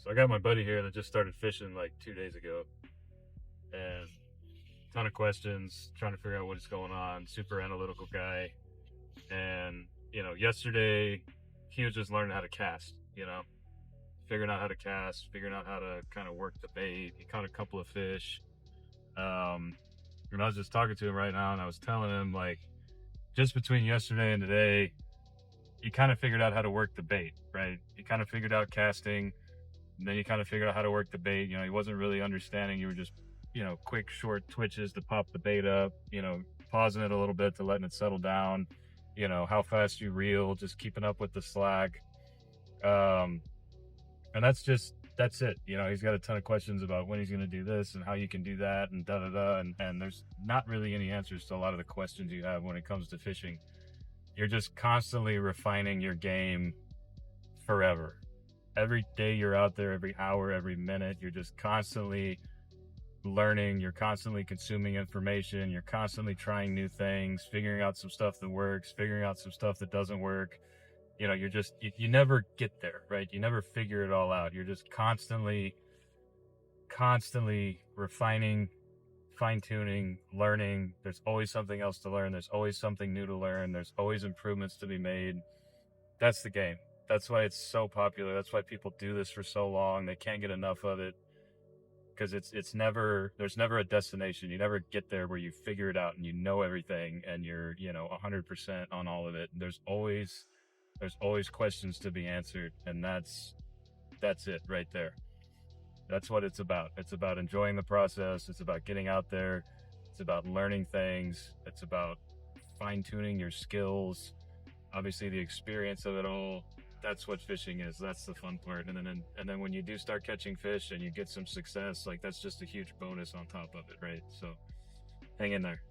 So I got my buddy here that just started fishing like 2 days ago, and ton of questions, trying to figure out what's going on. Super analytical guy, and yesterday he was just learning how to cast. Figuring out how to cast, figuring out how to kind of work the bait. He caught a couple of fish, um, and I was just talking to him right now, and I was telling him like, just between yesterday and today, you kind of figured out how to work the bait, right? You kind of figured out casting. And then you kind of figured out how to work the bait. He wasn't really understanding. You were just, quick, short twitches to pop the bait up, pausing it a little bit to letting it settle down, how fast you reel, just keeping up with the slack. And that's it. He's got a ton of questions about when he's going to do this and how you can do that and da da da. And there's not really any answers to a lot of the questions you have when it comes to fishing. You're just constantly refining your game forever. Every day you're out there, every hour, every minute, you're just constantly learning. You're constantly consuming information. You're constantly trying new things, figuring out some stuff that works, figuring out some stuff that doesn't work. You never get there, right? You never figure it all out. You're just constantly refining, fine tuning, learning. There's always something else to learn. There's always something new to learn. There's always improvements to be made. That's the game. That's why it's so popular. That's why people do this for so long. They can't get enough of it because there's never a destination. You never get there where you figure it out and you know everything and you're 100% on all of it. There's always questions to be answered, and that's it right there. That's what it's about. It's about enjoying the process. It's about getting out there. It's about learning things. It's about fine-tuning your skills. Obviously the experience of it all. That's what fishing is. That's the fun part. And then when you do start catching fish and you get some success, like that's just a huge bonus on top of it, right? So hang in there.